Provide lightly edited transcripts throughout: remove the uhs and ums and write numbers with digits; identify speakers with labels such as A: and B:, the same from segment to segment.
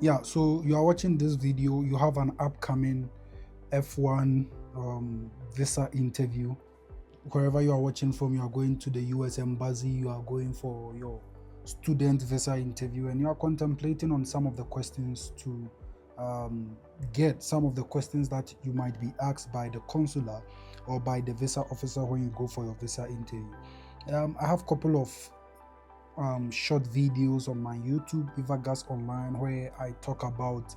A: Yeah, so you are watching this video, you have an upcoming F1 visa interview. Wherever you are watching from, you are going to the US Embassy, you are going for your student visa interview, and you are contemplating on some of the questions to um, get some of the questions that you might be asked by the consular or by the visa officer when you go for your visa interview. I have a couple of short videos on my YouTube, Ivagas Online, where I talk about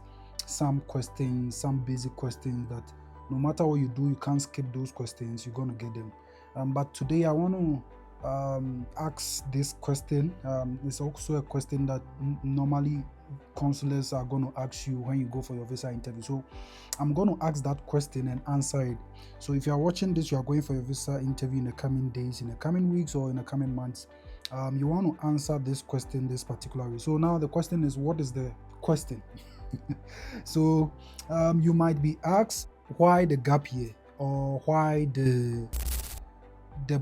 A: some questions, some basic questions that no matter what you do, you can't skip those questions. You're gonna get them. But today I want to ask this question. It's also a question that normally consulars are going to ask you when you go for your visa interview. So I'm going to ask that question and answer it. So if you are watching this, you are going for your visa interview in the coming days, in the coming weeks, or in the coming months. You want to answer this question this particular way. So now the question is, what is the question? So you might be asked why the gap year or why the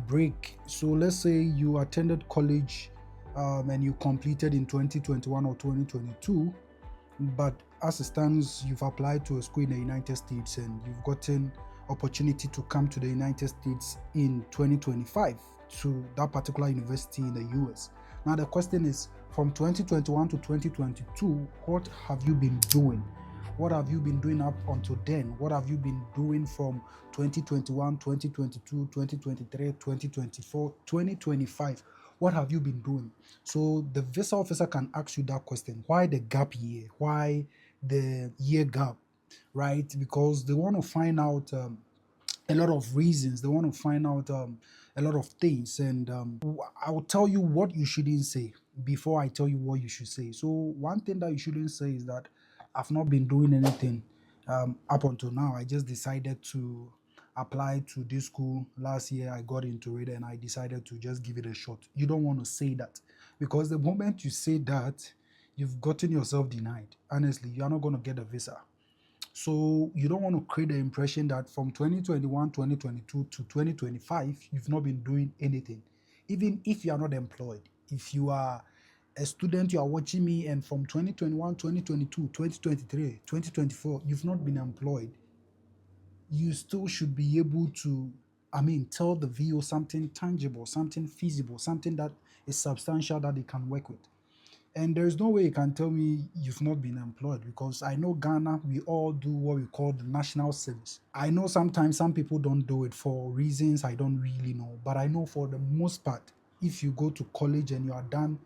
A: break. So let's say you attended college and you completed in 2021 or 2022, but as it stands, you've applied to a school in the United States and you've gotten opportunity to come to the United States in 2025 to that particular university in the US. Now the question is, from 2021 to 2022, what have you been doing? What have you been doing up until then? What have you been doing from 2021, 2022, 2023, 2024, 2025? What have you been doing? So the visa officer can ask you that question. Why the gap year? Why the year gap? Right? Because they want to find out a lot of reasons. They want to find out a lot of things. And I'll tell you what you shouldn't say before I tell you what you should say. So one thing that you shouldn't say is that I've not been doing anything up until now. I just decided to apply to this school last year. I got into it and I decided to just give it a shot. You don't want to say that, because the moment you say that, you've gotten yourself denied. Honestly, you're not going to get a visa. So you don't want to create the impression that from 2021, 2022 to 2025, you've not been doing anything. Even if you are not employed, if you are a student, you are watching me, and from 2021, 2022, 2023, 2024, you've not been employed, you still should be able to, tell the VO something tangible, something feasible, something that is substantial that they can work with. And there's no way you can tell me you've not been employed, because I know Ghana, we all do what we call the national service. I know sometimes some people don't do it for reasons I don't really know, but I know for the most part, if you go to college and you are done,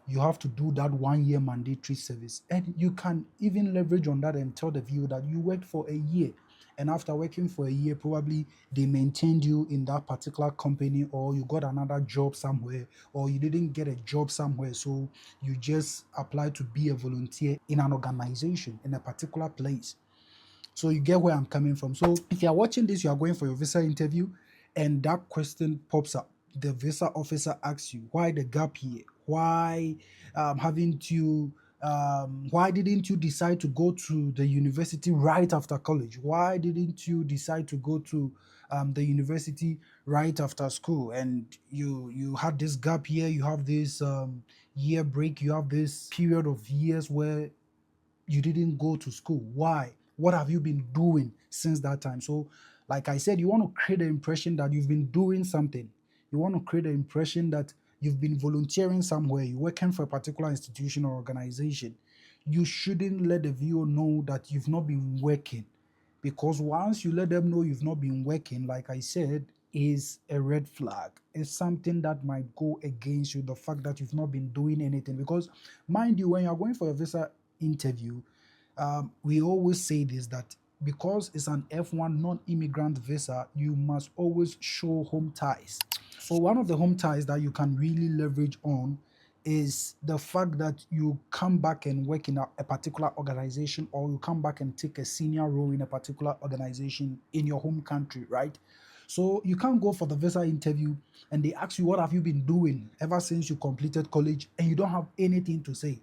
A: you have to do that 1 year mandatory service. And you can even leverage on that and tell the viewer that you worked for a year. And after working for a year, probably they maintained you in that particular company, or you got another job somewhere, or you didn't get a job somewhere. So you just apply to be a volunteer in an organization in a particular place. So you get where I'm coming from. So if you're watching this, you are going for your visa interview, and that question pops up. The visa officer asks you, why the gap here? Why haven't you? Why didn't you decide to go to the university right after college? Why didn't you decide to go to the university right after school? And you had this gap year, you have this year break, you have this period of years where you didn't go to school. Why? What have you been doing since that time? So, like I said, you want to create the impression that you've been doing something. You want to create the impression that you've been volunteering somewhere, you're working for a particular institution or organization. You shouldn't let the viewer know that you've not been working, because once you let them know you've not been working, like I said, is a red flag. It's something that might go against you, the fact that you've not been doing anything. Because mind you, when you're going for a visa interview, we always say this, that because it's an F1 non-immigrant visa, you must always show home ties. So one of the home ties that you can really leverage on is the fact that you come back and work in a particular organization, or you come back and take a senior role in a particular organization in your home country, right? So you can't go for the visa interview and they ask you, what have you been doing ever since you completed college, and you don't have anything to say.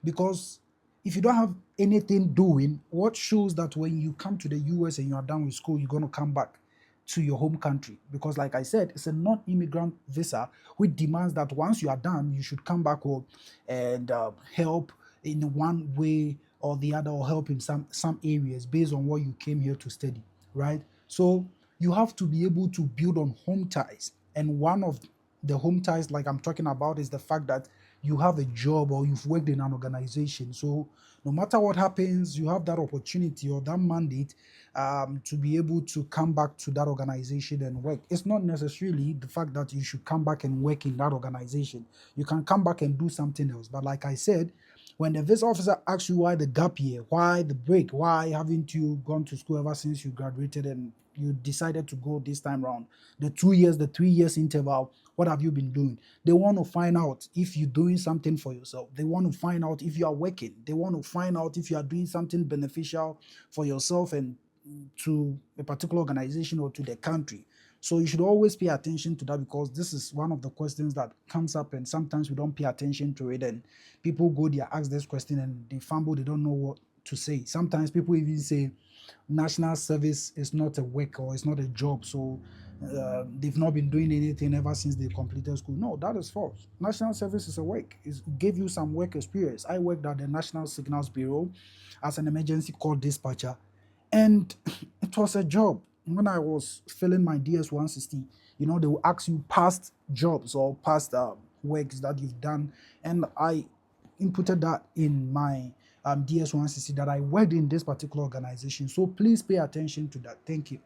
A: Because if you don't have anything doing, what shows that when you come to the US and you are done with school, you're going to come back to your home country? Because like I said, it's a non-immigrant visa, which demands that once you are done, you should come back home and help in one way or the other, or help in some areas based on what you came here to study, right? So you have to be able to build on home ties. And one of the home ties, like I'm talking about, is the fact that you have a job or you've worked in an organization. So no matter what happens, you have that opportunity or that mandate to be able to come back to that organization and work. It's not necessarily the fact that you should come back and work in that organization. You can come back and do something else. But like I said, when the visa officer asks you why the gap year, why the break, why haven't you gone to school ever since you graduated and you decided to go this time round, the 2 years, the 3 years interval, what have you been doing? They want to find out if you're doing something for yourself. They want to find out if you are working. They want to find out if you are doing something beneficial for yourself and to a particular organization or to the country. So you should always pay attention to that, because this is one of the questions that comes up and sometimes we don't pay attention to it, and people go there, ask this question and they fumble, they don't know what to say. Sometimes people even say national service is not a work or it's not a job, so they've not been doing anything ever since they completed school. No, that is false. National service is a work. It gave you some work experience. I worked at the National Signals Bureau as an emergency call dispatcher, and it was a job. When I was filling my DS 160, they will ask you past jobs or past works that you've done, and I inputted that in my DS 160 that I worked in this particular organization. So please pay attention to that. Thank you.